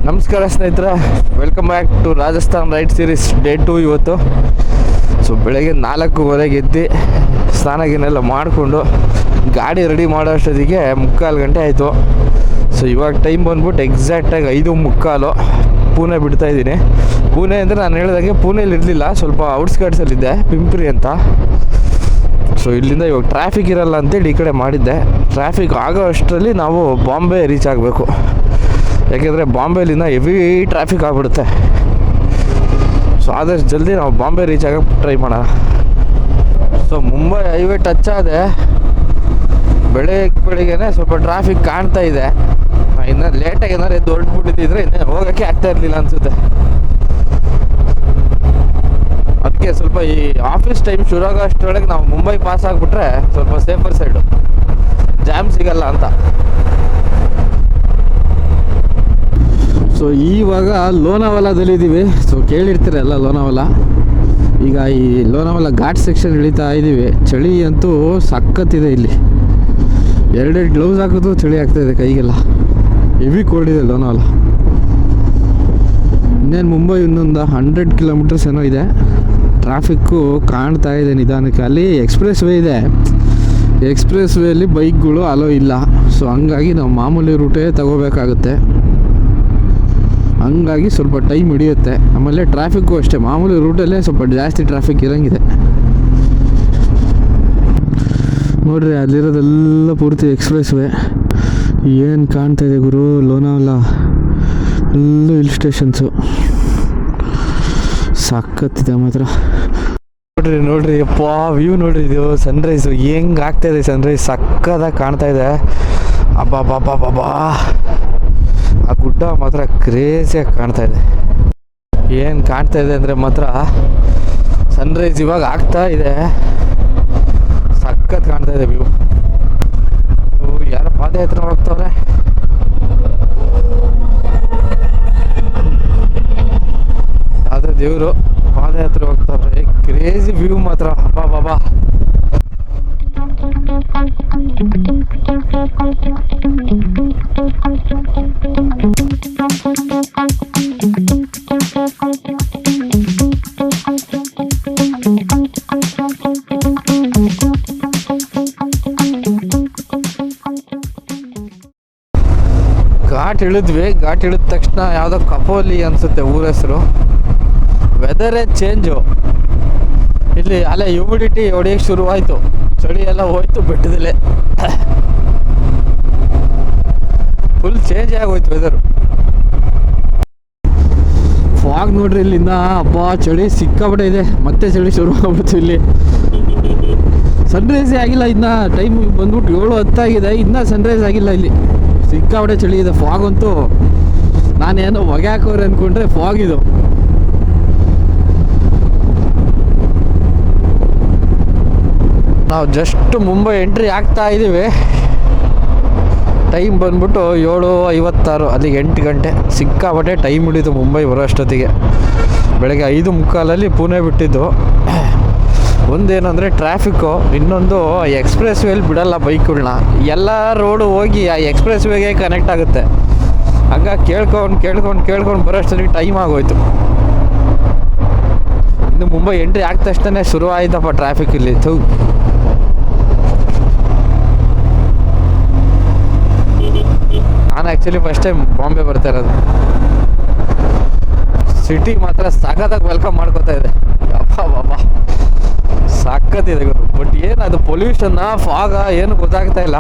ನಮಸ್ಕಾರ ಸ್ನೇಹಿತರೆ, welcome back to Rajasthan ride series day 2 ಇವತ್ತು. ಸೊ ಬೆಳಗ್ಗೆ 4:15 ಎದ್ದು ಸ್ನಾನ ಗಿನ್ನೆಲ್ಲ ಮಾಡಿಕೊಂಡು ಗಾಡಿ ರೆಡಿ ಮಾಡೋ ಅಷ್ಟೊತ್ತಿಗೆ 3:15 ಗಂಟೆ ಆಯಿತು. ಸೊ ಇವಾಗ ಟೈಮ್ ಬಂದ್ಬಿಟ್ಟು ಎಕ್ಸಾಕ್ಟಾಗಿ 5:15 ಪೂನೆ ಬಿಡ್ತಾಯಿದ್ದೀನಿ. ಪೂನೆ ಅಂದರೆ ನಾನು ಹೇಳಿದಾಗೆ ಪೂನೇಲಿ ಇರಲಿಲ್ಲ, ಸ್ವಲ್ಪ ಔಟ್ಸ್ಕರ್ಟ್ಸಲ್ಲಿದ್ದೆ, ಪಿಂಪ್ರಿ ಅಂತ. ಸೊ ಇಲ್ಲಿಂದ ಇವಾಗ ಟ್ರಾಫಿಕ್ ಇರಲ್ಲ ಅಂತೇಳಿ ಈ ಕಡೆ ಮಾಡಿದ್ದೆ. ಟ್ರಾಫಿಕ್ ಆಗೋ ಅಷ್ಟರಲ್ಲಿ ನಾವು ಬಾಂಬೆ ರೀಚ್ ಆಗಬೇಕು, ಯಾಕೆಂದರೆ ಬಾಂಬೆಲಿಂದ ಹೆವಿ ಟ್ರಾಫಿಕ್ ಆಗಿಬಿಡುತ್ತೆ. ಸೊ ಆದಷ್ಟು ಜಲ್ದಿ ನಾವು ಬಾಂಬೆ ರೀಚ್ ಆಗೋಕ್ಕೆ ಟ್ರೈ ಮಾಡೋಣ. ಸೊ ಮುಂಬೈ ಹೈವೇ ಟಚ್ ಆದೆ, ಬೆಳಿಗ್ಗೆನೇ ಸ್ವಲ್ಪ ಟ್ರಾಫಿಕ್ ಕಾಣ್ತಾ ಇದೆ. ಇನ್ನು ಲೇಟಾಗಿ ಏನಾರು ಎದ್ದು ಹೊರಟ್ಬಿಟ್ಟಿದ್ರೆ ಇನ್ನೇ ಹೋಗೋಕ್ಕೆ ಆಗ್ತಾ ಇರಲಿಲ್ಲ ಅನಿಸುತ್ತೆ. ಅದಕ್ಕೆ ಸ್ವಲ್ಪ ಈ ಆಫೀಸ್ ಟೈಮ್ ಶುರು ಆಗೋ ಅಷ್ಟರೊಳಗೆ ನಾವು ಮುಂಬೈ ಪಾಸ್ ಆಗಿಬಿಟ್ರೆ ಸ್ವಲ್ಪ ಸೇಫರ್ ಸೈಡು, ಜಾಮ್ ಸಿಗಲ್ಲ ಅಂತ. ಸೊ ಇವಾಗ ಲೋನಾವಾಲಾದಲ್ಲಿದ್ದೀವಿ. ಸೊ ಕೇಳಿರ್ತೀರಲ್ಲ ಲೋನಾವಾಲ. ಈಗ ಈ ಲೋನಾವಾಲ ಘಾಟ್ ಸೆಕ್ಷನ್ ಇಳಿತಾ ಇದ್ದೀವಿ. ಚಳಿ ಅಂತೂ ಸಖತ್ತಿದೆ ಇಲ್ಲಿ. 2 ಗ್ಲೌಸ್ ಹಾಕಿದ್ರು ಚಳಿ ಆಗ್ತಾಯಿದೆ ಕೈಗೆಲ್ಲ. ಹೆವಿ ಕೋಲ್ಡ್ ಇದೆ ಲೋನಾವಾಲ. ಇನ್ನೇನು ಮುಂಬೈ ಇನ್ನೊಂದು 100 ಕಿಲೋಮೀಟರ್ಸ್ ಏನೋ ಇದೆ. ಟ್ರಾಫಿಕ್ಕು ಕಾಣ್ತಾ ಇದೆ ನಿಧಾನಕ್ಕೆ. ಅಲ್ಲಿ ಎಕ್ಸ್ಪ್ರೆಸ್ ವೇ ಇದೆ, ಎಕ್ಸ್ಪ್ರೆಸ್ ವೇಯಲ್ಲಿ ಬೈಕ್ಗಳು ಅಲೋ ಇಲ್ಲ. ಸೊ ಹಂಗಾಗಿ ನಾವು ಮಾಮೂಲಿ ರೂಟೇ ತಗೋಬೇಕಾಗುತ್ತೆ. ಹಂಗಾಗಿ ಸ್ವಲ್ಪ ಟೈಮ್ ಹಿಡಿಯುತ್ತೆ. ಆಮೇಲೆ ಟ್ರಾಫಿಕ್ಕು ಅಷ್ಟೇ, ಮಾಮೂಲಿ ರೂಟಲ್ಲೇ ಸ್ವಲ್ಪ ಜಾಸ್ತಿ ಟ್ರಾಫಿಕ್ ಇರೋಂಗಿದೆ. ನೋಡ್ರಿ ಅಲ್ಲಿರೋದೆಲ್ಲ ಪೂರ್ತಿ ಎಕ್ಸ್ಪ್ರೆಸ್ ವೇ. ಏನು ಕಾಣ್ತಾ ಇದೆ ಗುರು, ಲೋನಾವಾಲ ಎಲ್ಲೂ ಹಿಲ್ ಸ್ಟೇಷನ್ಸು ಸಖತ್ತಿದೆ ಮಾತ್ರ. ನೋಡ್ರಿ ಅಪ್ಪ ವ್ಯೂ ನೋಡ್ರಿ, ಇದು ಸನ್ರೈಸು ಹೆಂಗೆ ಆಗ್ತಾಯಿದೆ. ಸನ್ರೈಸ್ ಸಕ್ಕದಾಗಿ ಕಾಣ್ತಾ ಇದೆ. ಅಬ್ಬಾ ಆ ಗುಡ್ಡ ಮಾತ್ರ ಕ್ರೇಜಿಯಾಗಿ ಕಾಣ್ತಾ ಇದೆ. ಏನು ಕಾಣ್ತಾ ಇದೆ ಅಂದರೆ ಮಾತ್ರ ಸನ್ರೈಸ್ ಇವಾಗ ಆಗ್ತಾ ಇದೆ, ಸಖತ್ ಕಾಣ್ತಾ ಇದೆ ವ್ಯೂ. ಯಾರೋ ಪಾದಯಾತ್ರೆ ಹೋಗ್ತವ್ರೆ. ಯಾವುದೋ ದೇವರು ಪಾದಯಾತ್ರೆ ಹೋಗ್ತವ್ರೆ. ಕ್ರೇಜಿ ವ್ಯೂ ಮಾತ್ರ. ಅಬ್ಬಾ ಘಾಟ್ ಇಳಿದ ತಕ್ಷಣ ಯಾವುದೋ ಕಪೋಲಿ ಅನಿಸುತ್ತೆ ಊರ ಹೆಸರು. ವೆದರೇ ಚೇಂಜು ಇಲ್ಲಿ. ಅಲ್ಲೇ ಹ್ಯೂಮಿಡಿಟಿ ಹೊಡೆಯೋಕ್ಕೆ ಶುರುವಾಯಿತು, ಚಳಿ ಎಲ್ಲ ಹೋಯ್ತು ಬೆಟ್ಟದಲ್ಲೇ. ಫುಲ್ ಚೇಂಜ್ ಆಗೋಯ್ತು ವೆದರು. ಫಾಗ್ ನೋಡ್ರಿ ಇಲ್ಲಿಂದ. ಅಬ್ಬಾ ಚಳಿ ಸಿಕ್ಕಾಬಿಟ್ಟೆ ಇದೆ, ಮತ್ತೆ ಚಳಿ ಶುರು ಆಗ್ಬಿಡ್ತು ಇಲ್ಲಿ. ಸನ್ರೈಸೇ ಆಗಿಲ್ಲ ಇನ್ನು. ಟೈಮ್ ಬಂದ್ಬಿಟ್ಟು 7:10 ಆಗಿದೆ, ಇನ್ನೂ ಸನ್ರೈಸ್ ಆಗಿಲ್ಲ ಇಲ್ಲಿ. ಸಿಕ್ಕಾಬಿಟ್ಟೆ ಚಳಿ ಇದೆ. ಫಾಗ್ ಅಂತೂ ನಾನೇನೋ ಹೊಗೆ ಹಾಕೋರು ಅಂದ್ಕೊಂಡ್ರೆ ಫಾಗ್ ಇದು. ನಾವು ಜಸ್ಟ್ ಮುಂಬೈ ಎಂಟ್ರಿ ಆಗ್ತಾ ಇದ್ದೀವಿ. ಟೈಮ್ ಬಂದ್ಬಿಟ್ಟು 7:56, ಅಲ್ಲಿಗೆ 8 ಗಂಟೆ. ಸಿಕ್ಕಾಬಟ್ಟೆ ಟೈಮ್ ಹಿಡಿದು ಮುಂಬೈ ಬರೋ ಅಷ್ಟೊತ್ತಿಗೆ. ಬೆಳಗ್ಗೆ 5:15 ಪುಣೆ ಬಿಟ್ಟಿದ್ದು. ಒಂದೇನಂದರೆ ಟ್ರಾಫಿಕ್ಕು, ಇನ್ನೊಂದು ಎಕ್ಸ್ಪ್ರೆಸ್ ವೇಲಿ ಬಿಡಲ್ಲ ಬೈಕ್ಗಳನ್ನ. ಎಲ್ಲ ರೋಡು ಹೋಗಿ ಆ ಎಕ್ಸ್ಪ್ರೆಸ್ ವೇಗೆ ಕನೆಕ್ಟ್ ಆಗುತ್ತೆ. ಹಂಗಾಗಿ ಕೇಳ್ಕೊಂಡು ಬರೋ ಅಷ್ಟೊತ್ತಿಗೆ ಟೈಮ್ ಆಗೋಯ್ತು. ಇನ್ನು ಮುಂಬೈ ಎಂಟ್ರಿ ಆಗ್ದ ತಕ್ಷಣ ಶುರು ಆಯ್ತಪ್ಪ ಟ್ರಾಫಿಕ್ ಇಲ್ಲಿ. ನಾನು ಆ್ಯಕ್ಚುಲಿ ಫಸ್ಟ್ ಟೈಮ್ ಬಾಂಬೆ ಬರ್ತಾ ಇರೋದು. ಸಿಟಿ ಮಾತ್ರ ಸಖತ್ತಾಗಿ ವೆಲ್ಕಮ್ ಮಾಡ್ಕೋತಾ ಇದೆ. ಅಬ್ಬಾ ಸಖತ್ತಿದೆ ಗುರು. ಬಟ್ ಏನು ಅದು ಪೊಲ್ಯೂಷನ್ನ, ಫಾಗ ಏನು ಗೊತ್ತಾಗ್ತಾ ಇಲ್ಲ.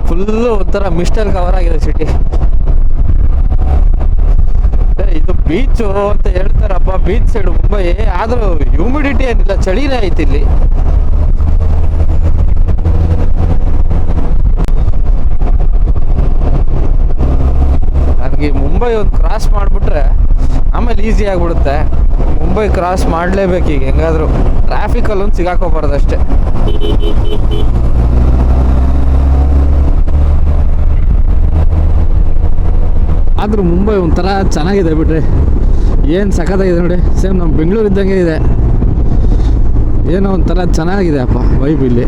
ಫುಲ್ಲು ಒಂಥರ ಮಿಸ್ಟಲ್ಲಿ ಕವರ್ ಆಗಿದೆ ಸಿಟಿ. ಇದು ಬೀಚು ಅಂತ ಹೇಳ್ತಾರಪ್ಪ, ಬೀಚ್ ಸೈಡು ಮುಂಬೈ. ಆದರೂ ಹ್ಯೂಮಿಡಿಟಿ ಏನಿಲ್ಲ, ಚಳಿನೇ ಐತಿ ಇಲ್ಲಿ. ನನಗೆ ಮುಂಬೈ ಒಂದು ಕ್ರಾಸ್ ಮಾಡಿಬಿಟ್ರೆ ಆಮೇಲೆ ಈಸಿ ಆಗಿಬಿಡುತ್ತೆ. ಮುಂಬೈ ಕ್ರಾಸ್ ಮಾಡಲೇಬೇಕು ಈಗ ಹೆಂಗಾದರೂ, ಟ್ರಾಫಿಕಲ್ಲೊಂದು ಸಿಗಾಕೋಬಾರ್ದು ಅಷ್ಟೇ. ಆದರೂ ಮುಂಬೈ ಒಂಥರ ಚೆನ್ನಾಗಿದೆ ಬಿಡ್ರಿ, ಏನು ಸಖತ್ತಾಗಿದೆ ನೋಡಿ. ಸೇಮ್ ನಮ್ಮ ಬೆಂಗಳೂರು ಇದ್ದಂಗೆ ಇದೆ, ಏನೋ ಒಂಥರ ಚೆನ್ನಾಗಿದೆ ಅಪ್ಪ ವೈಬ್ ಇಲ್ಲಿ.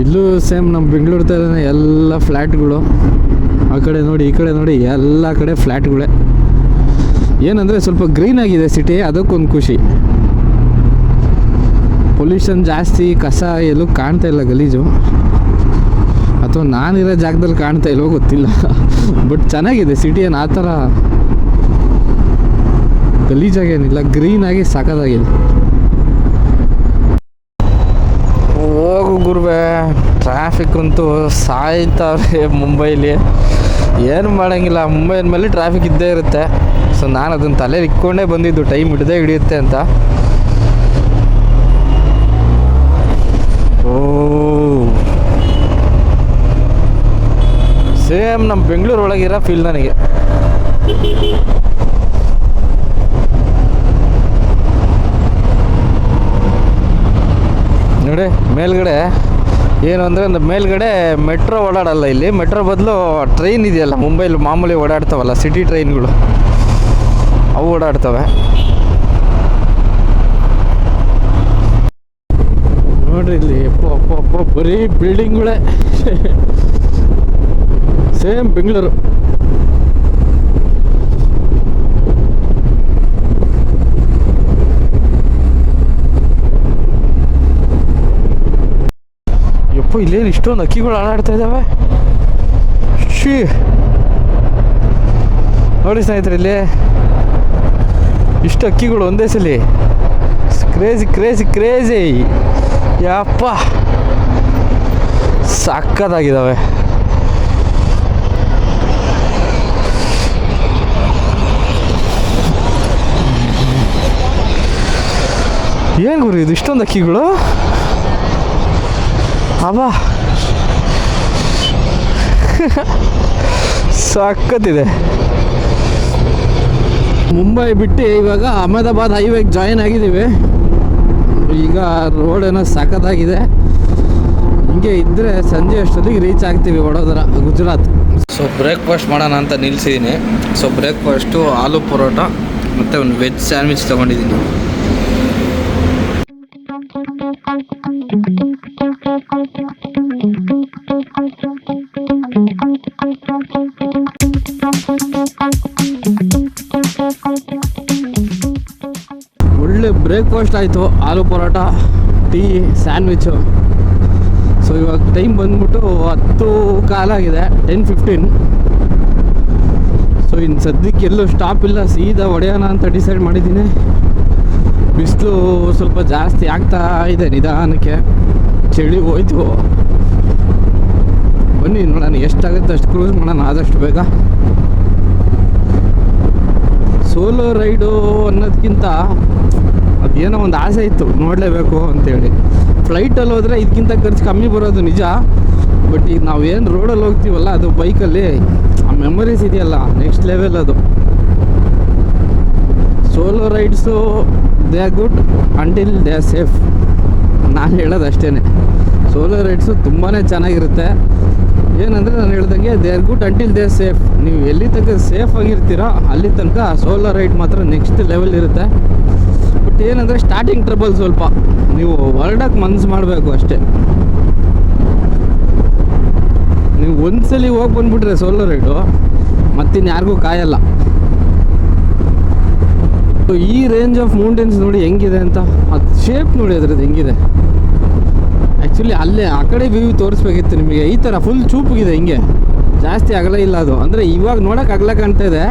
ಇಲ್ಲೂ ಸೇಮ್ ನಮ್ಮ ಬೆಂಗಳೂರು ಥರನೇ ಎಲ್ಲ ಫ್ಲ್ಯಾಟ್ಗಳು, ಆ ಕಡೆ ನೋಡಿ ಈ ಕಡೆ ನೋಡಿ ಎಲ್ಲ ಕಡೆ ಫ್ಲ್ಯಾಟ್ಗಳೇ. ಏನಂದರೆ ಸ್ವಲ್ಪ ಗ್ರೀನ್ ಆಗಿದೆ ಸಿಟಿ, ಅದಕ್ಕೊಂದು ಖುಷಿ. ಪೊಲ್ಯೂಷನ್ ಜಾಸ್ತಿ, ಕಸ ಎಲ್ಲೂ ಕಾಣ್ತಾ ಇಲ್ಲ ಗಲೀಜು, ಅಥವಾ ನಾನಿರೋ ಜಾಗದಲ್ಲಿ ಕಾಣ್ತಾ ಇಲ್ಲವೋ ಗೊತ್ತಿಲ್ಲ. ಬಟ್ ಚೆನ್ನಾಗಿದೆ ಸಿಟಿ, ಏನು ಆ ಥರ ಗಲೀಜಾಗೇನಿಲ್ಲ, ಗ್ರೀನಾಗಿ ಸಾಕಾಗಿದೆ. ಹೋಗು ಗುರುವೆ, ಟ್ರಾಫಿಕ್ ಅಂತೂ ಸಾಯ್ತಾವ್ರೆ ಮುಂಬೈಲಿ. ಏನು ಮಾಡೋಂಗಿಲ್ಲ, ಮುಂಬೈ ಅಂದಮೇಲೆ ಟ್ರಾಫಿಕ್ ಇದ್ದೇ ಇರುತ್ತೆ. ಸೊ ನಾನು ಅದನ್ನು ತಲೆಯಲ್ಲಿ ಇಟ್ಕೊಂಡೇ ಬಂದಿದ್ದು, ಟೈಮ್ ಹಿಡಿಯುತ್ತೆ ಅಂತ. ಓ ಸೇಮ್ ನಮ್ಮ ಬೆಂಗಳೂರು ಒಳಗಿರೋ ಫೀಲ್ ನನಗೆ. ನೋಡಿ ಮೇಲ್ಗಡೆ ಏನು ಅಂದರೆ, ಮೇಲ್ಗಡೆ ಮೆಟ್ರೋ ಓಡಾಡಲ್ಲ ಇಲ್ಲಿ. ಮೆಟ್ರೋ ಬದಲು ಟ್ರೈನ್ ಇದೆಯಲ್ಲ ಮುಂಬೈಲಿ ಮಾಮೂಲಿ ಓಡಾಡ್ತಾವಲ್ಲ, ಸಿಟಿ ಟ್ರೈನ್ಗಳು, ಅವು ಓಡಾಡ್ತವೆ. ನೋಡ್ರಿ ಇಲ್ಲಿ ಅಪ್ಪ ಬರೀ ಬಿಲ್ಡಿಂಗ್ಗಳೇ. ಸೇಮ್ ಬೆಂಗಳೂರು. ಯಪ್ಪ ಇಲ್ಲೇನು ಇಷ್ಟೊಂದು ಅಕ್ಕಿಗಳು ಆಡಾಡ್ತಾ ಇದ್ದಾವೆ. ಶೀ ನೋಡಿ ಸ್ನೇಹಿತರೆ, ಇಲ್ಲಿ ಇಷ್ಟು ಅಕ್ಕಿಗಳು ಒಂದೇ ಸಲ. ಕ್ರೇಜಿ ಕ್ರೇಜಿ ಕ್ರೇಜಿ, ಯಪ್ಪ ಸಕ್ಕತ್ತಾಗಿದ್ದಾವೆ. ಏನು ಗುರು ಇದು ಇಷ್ಟೊಂದು ಅಕ್ಕಿಗಳು, ಅಬ್ಬಾ ಸಕ್ಕತ್ತಿದೆ. ಮುಂಬೈ ಬಿಟ್ಟು ಇವಾಗ ಅಹಮದಾಬಾದ್ ಹೈವೇಗೆ ಜಾಯಿನ್ ಆಗಿದ್ದೀವಿ. ಈಗ ರೋಡ್ ಏನೋ ಸಖತ್ತಾಗಿದೆ, ಹಿಂಗೆ ಇದ್ದರೆ ಸಂಜೆ ಅಷ್ಟೊತ್ತಿಗೆ ರೀಚ್ ಆಗ್ತೀವಿ ವಡೋದರ, ಗುಜರಾತ್. ಸೊ ಬ್ರೇಕ್ಫಾಸ್ಟ್ ಮಾಡೋಣ ಅಂತ ನಿಲ್ಸಿದ್ದೀನಿ. ಸೊ ಬ್ರೇಕ್ಫಾಸ್ಟು ಆಲೂ ಪರೋಟ ಮತ್ತು ಒಂದು ವೆಜ್ ಸ್ಯಾಂಡ್ವಿಚ್ ತೊಗೊಂಡಿದ್ದೀನಿ. ಒಳ್ಳೆ ಬ್ರೇಕ್ಫಾಸ್ಟ್ ಆಯಿತು, ಆಲೂ ಪರೋಟ, ಟೀ, ಸ್ಯಾಂಡ್ವಿಚ್ಚು. ಸೊ ಇವಾಗ ಟೈಮ್ ಬಂದ್ಬಿಟ್ಟು 10:15 ಆಗಿದೆ, 10:15. ಸೊ ಇನ್ನು ಸದ್ಯಕ್ಕೆ ಎಲ್ಲೂ ಸ್ಟಾಪ್ ಇಲ್ಲ, ಸೀದಾ ಹೊಡೆಯೋಣ ಅಂತ ಡಿಸೈಡ್ ಮಾಡಿದ್ದೀನಿ. ಬಿಸಿಲು ಸ್ವಲ್ಪ ಜಾಸ್ತಿ ಆಗ್ತಾ ಇದೆ ನಿಧಾನಕ್ಕೆ, ಚಳಿ ಹೋಯ್ತು. ಬನ್ನಿ ನೋಡೋಣ ಎಷ್ಟಾಗುತ್ತೆ ಅಷ್ಟು ಕ್ರೂಸ್ ಮಾಡೋಣ ಆದಷ್ಟು ಬೇಗ. ಸೋಲೋ ರೈಡು ಅನ್ನೋದಕ್ಕಿಂತ ಅದೇನೋ ಒಂದು ಆಸೆ ಇತ್ತು, ನೋಡಲೇಬೇಕು ಅಂತೇಳಿ. ಫ್ಲೈಟಲ್ಲಿ ಹೋದರೆ ಇದಕ್ಕಿಂತ ಖರ್ಚು ಕಮ್ಮಿ ಬರೋದು ನಿಜ. ಬಟ್ ಈಗ ನಾವು ಏನು ರೋಡಲ್ಲಿ ಹೋಗ್ತೀವಲ್ಲ, ಅದು ಬೈಕಲ್ಲಿ ಆ ಮೆಮೊರೀಸ್ ಇದೆಯಲ್ಲ, ನೆಕ್ಸ್ಟ್ ಲೆವೆಲ್ ಅದು. Solo rides they are good until they are safe. ನಾನು ಹೇಳೋದು ಅಷ್ಟೇ, ಸೋಲೋ ರೈಡ್ಸು ತುಂಬಾ ಚೆನ್ನಾಗಿರುತ್ತೆ. ಏನಂದರೆ ನಾನು ಹೇಳ್ದಂಗೆ they are good until they are safe. ನೀವು ಎಲ್ಲಿ ತನಕ ಸೇಫ್ ಆಗಿರ್ತೀರೋ ಅಲ್ಲಿ ತನಕ ಸೋಲೋ ರೈಡ್ ಮಾತ್ರ ನೆಕ್ಸ್ಟ್ ಲೆವೆಲ್ ಇರುತ್ತೆ. ಬಟ್ ಏನಂದರೆ ಸ್ಟಾರ್ಟಿಂಗ್ ಟ್ರಬಲ್ ಸ್ವಲ್ಪ, ನೀವು ಹೊರಡಕ್ಕೆ ಮನಸ್ಸು ಮಾಡಬೇಕು ಅಷ್ಟೇ. ನೀವು ಒಂದ್ಸಲಿ ಹೋಗಿ ಬಂದುಬಿಟ್ರೆ ಸೋಲೋ ರೈಡು ಮತ್ತಿನ್ಯಾರಿಗೂ ಕಾಯಲ್ಲ. ಈ ರೇಂಜ್ ಆಫ್ ಮೌಂಟೇನ್ಸ್ ನೋಡಿ ಹೆಂಗಿದೆ ಅಂತ, ಅದು ಶೇಪ್ ನೋಡಿ ಅದ್ರದ್ದು ಹೆಂಗಿದೆ. ಆ್ಯಕ್ಚುಲಿ ಅಲ್ಲೇ ಆ ಕಡೆ ವ್ಯೂ ತೋರಿಸ್ಬೇಕಿತ್ತು ನಿಮಗೆ. ಈ ಥರ ಫುಲ್ ಚೂಪಿಗಿದೆ, ಹಿಂಗೆ ಜಾಸ್ತಿ ಅಗಲ ಇಲ್ಲ ಅದು. ಅಂದರೆ ಇವಾಗ ನೋಡೋಕೆ ಅಗಲ ಕಾಣ್ತಾ ಇದೆ,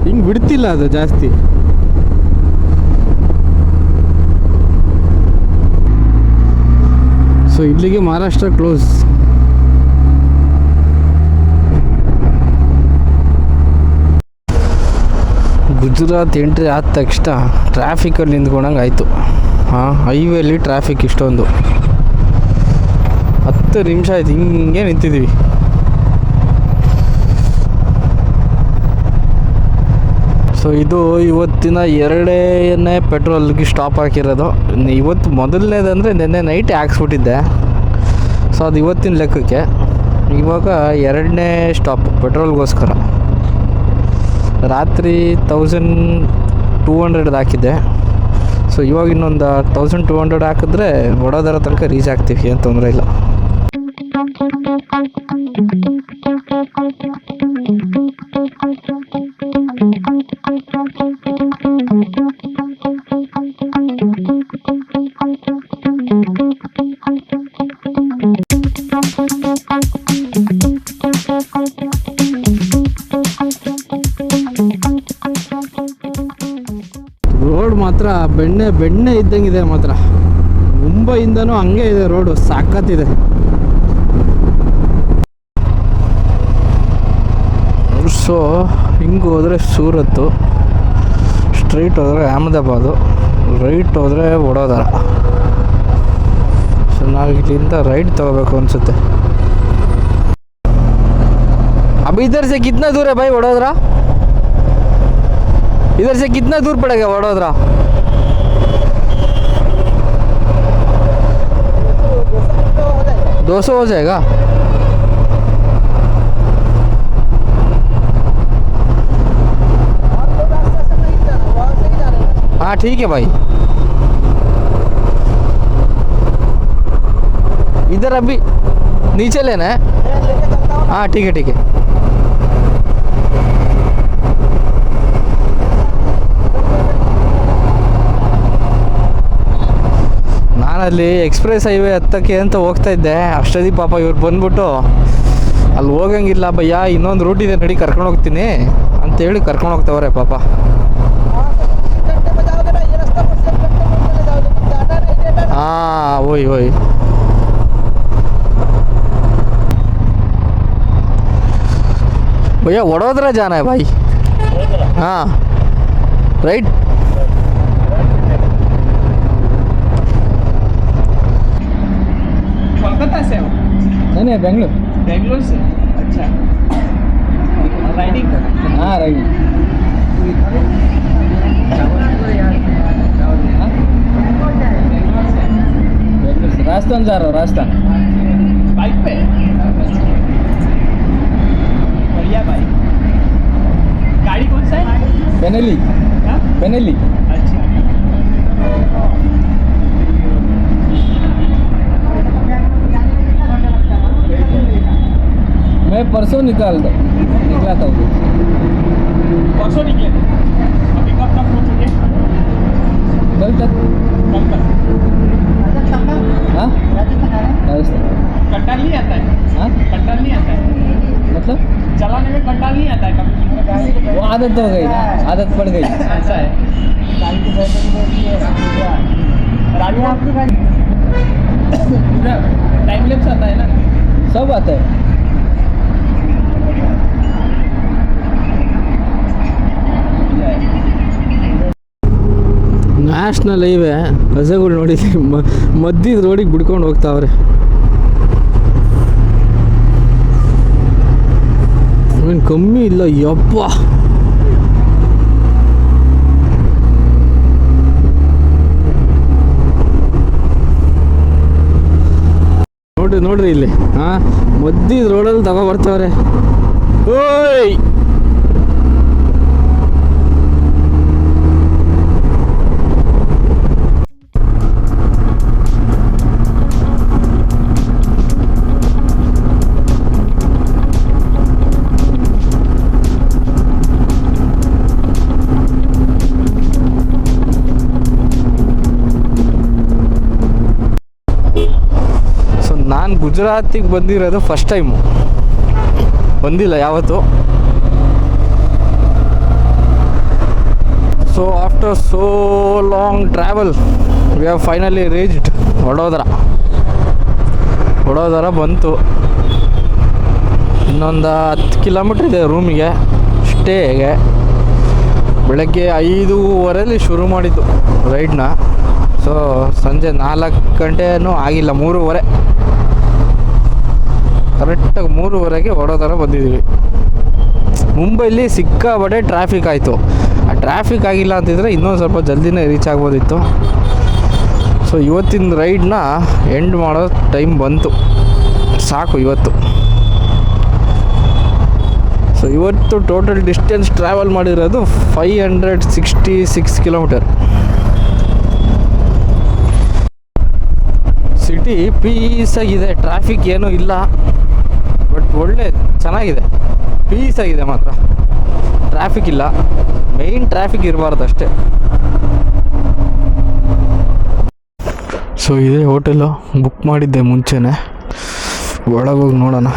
ಹಿಂಗೆ ಬಿಡ್ತಿಲ್ಲ ಅದು ಜಾಸ್ತಿ. ಸೊ ಇಲ್ಲಿಗೆ ಮಹಾರಾಷ್ಟ್ರ ಕ್ಲೋಸ್. ಗುಜರಾತ್ ಎಂಟ್ರಿ ಆದ ತಕ್ಷಣ ಟ್ರಾಫಿಕಲ್ಲಿ ನಿಂತ್ಕೊಂಡಂಗೆ ಆಯಿತು. ಹಾಂ, ಹೈವೇಲಿ ಟ್ರಾಫಿಕ್ ಇಷ್ಟೊಂದು 10 ನಿಮಿಷ ಆಯ್ತು ಹಿಂಗೆ ನಿಂತಿದ್ದೀವಿ. ಸೊ ಸೊ ಇದು ಇವತ್ತಿನ ಎರಡನೇ ಪೆಟ್ರೋಲ್ಗೆ ಸ್ಟಾಪ್ ಹಾಕಿರೋದು. ಇವತ್ತು ಮೊದಲನೇದಂದರೆ ನಿನ್ನೆ ನೈಟ್ ಹಾಕ್ಸ್ಬಿಟ್ಟಿದ್ದೆ. ಸೊ ಅದು ಇವತ್ತಿನ ಲೆಕ್ಕಕ್ಕೆ. ಇವಾಗ ಎರಡನೇ ಸ್ಟಾಪ್ ಪೆಟ್ರೋಲ್ಗೋಸ್ಕರ. ರಾತ್ರಿ 1200 ಹಾಕಿದ್ದೆ. ಸೊ ಇವಾಗ ಇನ್ನೊಂದು 1200 ಹಾಕಿದ್ರೆ ವಡೋದರ ತನಕ ರೀಚ್ ಆಗ್ತೀವಿ, ಏನು ತೊಂದರೆ ಇಲ್ಲ. ರೋಡ್ ಮಾತ್ರ ಬೆಣ್ಣೆ ಇದ್ದಂಗಿದೆ ಮಾತ್ರ. ಮುಂಬೈಯಿಂದನೂ ಹಂಗೆ ಇದೆ ರೋಡು, ಸಾಕತ್ತಿದೆ. ಸೊ ಹಿಂಗೆ ಹೋದರೆ ಸೂರತ್ತು, ಸ್ಟ್ರೈಟ್ ಹೋದರೆ ಅಹಮದಾಬಾದು, ರೈಟ್ ಹೋದರೆ ವಡೋದರ. ಸೊ ನಾವು ಇಲ್ಲಿಂದ ರೈಟ್ ತಗೋಬೇಕು ಅನಿಸುತ್ತೆ. अब इधर से कितना दूर है भाई वडोदरा? इधर से कितना दूर पड़ेगा वडोदरा? दो सौ हो जाएगा। हाँ ठीक है भाई, इधर अभी नीचे लेना है। हाँ ठीक है ठीक है। ನಾನಲ್ಲಿ ಎಕ್ಸ್ಪ್ರೆಸ್ ಹೈವೇ ಹತ್ತಕ್ಕೆ ಅಂತ ಹೋಗ್ತಾ ಇದ್ದೆ. ಅಷ್ಟೊತ್ತಿಗೆ ಪಾಪ ಇವ್ರು ಬಂದ್ಬಿಟ್ಟು ಅಲ್ಲಿ ಹೋಗಂಗಿಲ್ಲ ಭಯ್ಯ, ಇನ್ನೊಂದು ರೂಟ್ ಇದೆ ನಡಿ ಕರ್ಕೊಂಡು ಹೋಗ್ತೀನಿ ಅಂತೇಳಿ ಕರ್ಕೊಂಡು ಹೋಗ್ತಾವ್ರೆ ಪಾಪ. हाँ वही वही। भैया वडोदरा जाना है भाई। हाँ राइट। कोलकाता से हो? नहीं बेंगलोर। बेंगलोर से? अच्छा, राइडिंग कर? हाँ राइडिंग। राजस्थान जा रहा हूँ, राजस्थान। बाइक पे? बढ़िया भाई। गाड़ी कौन सा है? बेनेली। हाँ? बेनेली। अच्छा। मैं परसों निकला था। परसों निकले थे? अभी कब तक पहुँच चुके? कल तक। कल तक? हाँ राजस्थान। कंटाल नहीं आता है? हाँ कंटाल नहीं आता है? मतलब चलाने में कंटाल नहीं आता है कभी? वो आदत हो गई ना, आदत पड़ गई। ऐसा है। पूरा टाइम लैप्स आता है ना? सब आता है। ನ್ಯಾಷನಲ್ ಹೈವೇ ಬಸ್ಸುಗಳು ನೋಡಿ ಮಧ್ಯದ ರೋಡಿಗೆ ಬಿಡ್ಕೊಂಡು ಹೋಗ್ತಾವ್ರೆ. ಏನು ಕಮ್ಮಿ ಇಲ್ಲ ಯಪ್ಪ. ನೋಡ್ರಿ ಇಲ್ಲಿ ಹಾಂ ಮಧ್ಯದ ರೋಡಲ್ಲಿ ತಗೋ ಬರ್ತಾವ್ರೆ. ಓಯ್ ನಾನು ಗುಜರಾತಿಗೆ ಬಂದಿರೋದು ಫಸ್ಟ್ ಟೈಮು, ಬಂದಿಲ್ಲ ಯಾವತ್ತು. So after so long travel we have finally reached Vadodara ಬಂತು. ಇನ್ನೊಂದು 10 ಕಿಲೋಮೀಟ್ರ್ ಇದೆ ರೂಮಿಗೆ, ಸ್ಟೇಗೆ. ಬೆಳಗ್ಗೆ 5:15 ಶುರು ಮಾಡಿದ್ದು ರೈಡ್ನ. ಸೊ ಸಂಜೆ 4 ಗಂಟೆನೂ ಆಗಿಲ್ಲ, 3:15 ಕರೆಕ್ಟಾಗಿ 3:15ಗೆ ವಡೋದರ ಬಂದಿದ್ದೀವಿ. ಮುಂಬೈಲಿ ಸಿಕ್ಕಾಬಟ್ಟೆ ಟ್ರಾಫಿಕ್ ಆಯಿತು. ಆ ಟ್ರಾಫಿಕ್ ಆಗಿಲ್ಲ ಅಂತಿದ್ರೆ ಇನ್ನೊಂದು ಸ್ವಲ್ಪ ಜಲ್ದಿನೇ ರೀಚ್ ಆಗ್ಬೋದಿತ್ತು. ಸೊ ಇವತ್ತಿನ ರೈಡ್ನ ಎಂಡ್ ಮಾಡೋ ಟೈಮ್ ಬಂತು, ಸಾಕು ಇವತ್ತು. ಸೊ ಇವತ್ತು ಟೋಟಲ್ ಡಿಸ್ಟೆನ್ಸ್ ಟ್ರಾವೆಲ್ ಮಾಡಿರೋದು 566 ಕಿಲೋಮೀಟರ್. ಸಿಟಿ ಪೀಸಾಗಿದೆ, ಟ್ರಾಫಿಕ್ ಏನೂ ಇಲ್ಲ, ಬಟ್ ಒಳ್ಳೆ ಚೆನ್ನಾಗಿದೆ, ಪೀಸಾಗಿದೆ ಮಾತ್ರ. ಟ್ರಾಫಿಕ್ ಇಲ್ಲ, ಮೇಯ್ನ್ ಟ್ರಾಫಿಕ್ ಇರಬಾರ್ದು ಅಷ್ಟೇ. ಸೊ ಇದೇ ಹೋಟೆಲು, ಬುಕ್ ಮಾಡಿದ್ದೆ ಮುಂಚೆನೇ, ಒಳಗೋಗಿ ನೋಡೋಣ.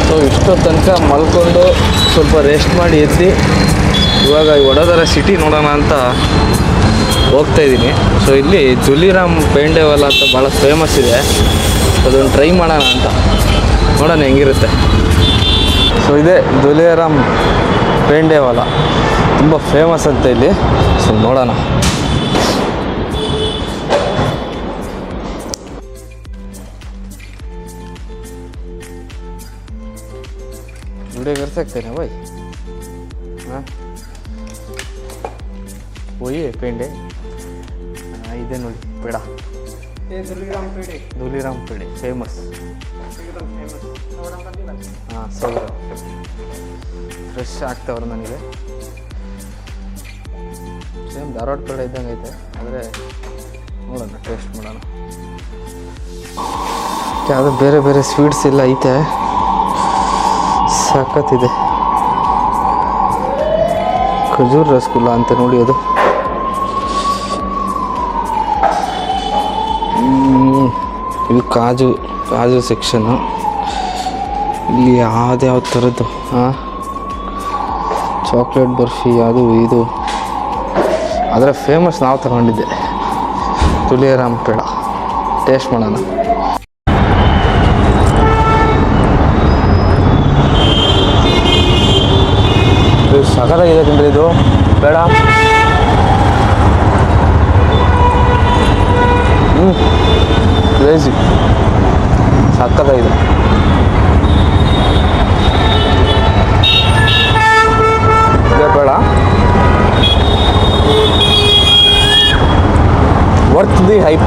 ಸೊ ಇಷ್ಟೊತ್ತು ತನಕ ಮಲ್ಕೊಂಡು ಸ್ವಲ್ಪ ರೆಸ್ಟ್ ಮಾಡಿ ಎದ್ದು ಇವಾಗ ವಡೋದರ ಸಿಟಿ ನೋಡೋಣ ಅಂತ ಹೋಗ್ತಾಯಿದ್ದೀನಿ. ಸೊ ಇಲ್ಲಿ ದುಲಿರಾಮ್ ಪೇಂಡೆವಾಲ ಅಂತ ಭಾಳ ಫೇಮಸ್ ಇದೆ, ಅದನ್ನು ಟ್ರೈ ಮಾಡೋಣ ಅಂತ, ನೋಡೋಣ ಹೆಂಗಿರುತ್ತೆ. ಸೊ ಇದೇ ದುಲಿರಾಮ್ ಪೇಂಡೆವಾಲ, ತುಂಬ ಫೇಮಸ್ ಅಂತ ಇಲ್ಲಿ. ಸೊ ನೋಡೋಣ. वीडियो कर सकते हैं भाई? हाँ वही है पेंडे, ಇದೆ ನೋಡಿ ಪೇಡ, ದುಲಿರಾಮ್ ಪೇಡೆ ಫೇಮಸ್. ಹಾಂ ಸೌರ ಫ್ರೆಶ್ ಆಗ್ತಾವ್ರೆ ನನಗೆ. ಸೇಮ್ ಧಾರವಾಡ ಪೇಡ ಇದ್ದಂಗೆ ಐತೆ, ಆದರೆ ನೋಡೋಣ, ಟೇಸ್ಟ್ ಮಾಡೋಣ. ಯಾವುದೋ ಬೇರೆ ಬೇರೆ ಸ್ವೀಟ್ಸ್ ಎಲ್ಲ ಐತೆ, ಸಖತ್ತಿದೆ. ಖಜೂರ್ ರಸಗುಲ್ಲ ಅಂತ ನೋಡಿ ಅದು. ಇದು ಕಾಜು ಸೆಕ್ಷನ್ನು. ಇಲ್ಲಿ ಯಾವ್ದ್ಯಾವ ಥರದ್ದು ಚಾಕ್ಲೇಟ್ ಬರ್ಫಿ ಅದು ಇದು, ಅದರ ಫೇಮಸ್ ನಾವು ತಗೊಂಡಿದ್ದೆ ತುಲಿರಾಮ್ ಪೇಡ. ಟೇಸ್ಟ್ ಮಾಡೋಣ. ಸಖತ್ತಾಗಿದೆ ಕಣ್ರಿ ಇದು ಬೇಡ. ಕ್ರೇಜಿ, ಸಖತ್ತಾಗಿದೆ. ಇದೇ ಬೇಡ, ವರ್ತ್ ದಿ ಹೈಪ್.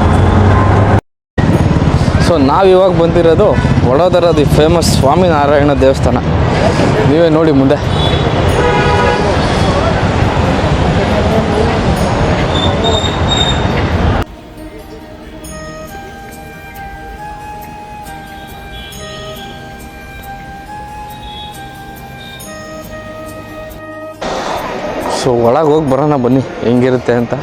ಸೊ ನಾವಿವಾಗ ಬಂದಿರೋದು ವಡೋದರದು ಫೇಮಸ್ ಸ್ವಾಮಿನಾರಾಯಣ ದೇವಸ್ಥಾನ. ನೀವೇ ನೋಡಿ ಮುಂದೆ. ಸೊ ಒಳಗೆ ಹೋಗಿ ಬರೋಣ ಬನ್ನಿ, ಹೆಂಗಿರುತ್ತೆ ಅಂತ.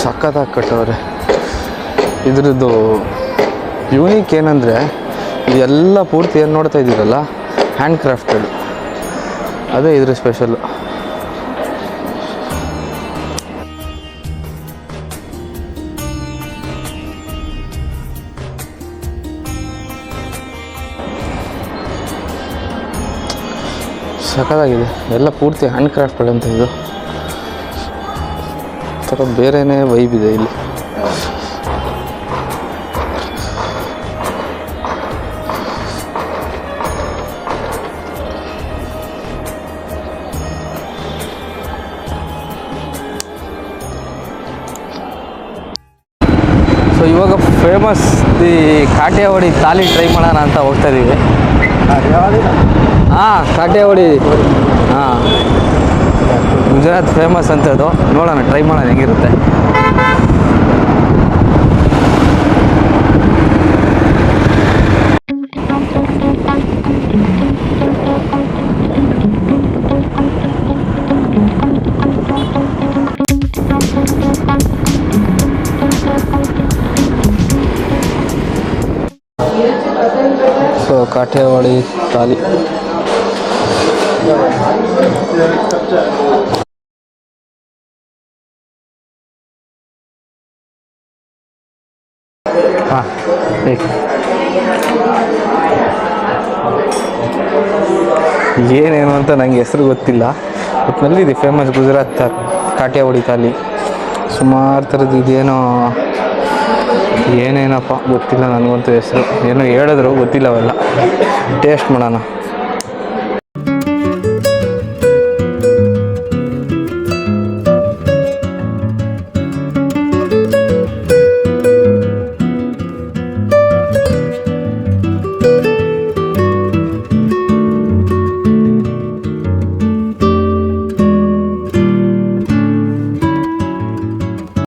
ಸಖತ್ತಾಗಿ ಕಟ್ಟವ್ರೆ. ಇದ್ರದ್ದು ಯೂನಿಕ್ ಏನಂದರೆ ಇದೆಲ್ಲ ಪೂರ್ತಿ ಏನು ನೋಡ್ತಾ ಇದ್ದೀರಲ್ಲ, ಹ್ಯಾಂಡ್ ಕ್ರಾಫ್ಟೆಡ್, ಅದೇ ಇದ್ರ ಸ್ಪೆಷಲ್ಲು. ಸಖತ್ತಾಗಿದೆ, ಎಲ್ಲ ಪೂರ್ತಿ ಹ್ಯಾಂಡ್ ಕ್ರಾಫ್ಟೆಡ್ ಅಂತ. ಇದು ಥರ ಬೇರೆಯೇ ವೈಬ್ ಇದೆ ಇಲ್ಲಿ. ಸೊ ಇವಾಗ famous the Kathiawadi thali try ಮಾಡೋಣ ಅಂತ ಹೋಗ್ತಾ ಇದ್ದೀವಿ. ಹಾಂ ಕಾಟೇವಾಡಿ, ಹಾಂ ಗುಜರಾತ್ ಫೇಮಸ್ ಅಂತದ್ದು. ನೋಡೋಣ, ಟ್ರೈ ಮಾಡೋಣ ಹೆಂಗಿರುತ್ತೆ. ಸೊ ಕಾಟೇವಾಡಿ ತಾಲಿ. हाँ एक ಏನೇನು ಅಂತ ನನಗೆ ಹೆಸರು ಗೊತ್ತಿಲ್ಲ. ಒಟ್ಟಿನಲ್ಲಿ ಇದು ಫೇಮಸ್ ಗುಜರಾತ್ ಕಾಠಿಯಾವಾಡಿ ಥಾಲಿ. ಸುಮಾರು ಥರದ್ದು ಇದೇನೋ ಏನೇನಪ್ಪ ಗೊತ್ತಿಲ್ಲ ನನಗಂತೂ ಹೆಸರು. ಏನೋ ಹೇಳಿದ್ರು ಗೊತ್ತಿಲ್ಲ ಅವೆಲ್ಲ. ಟೇಸ್ಟ್ ಮಾಡೋಣ.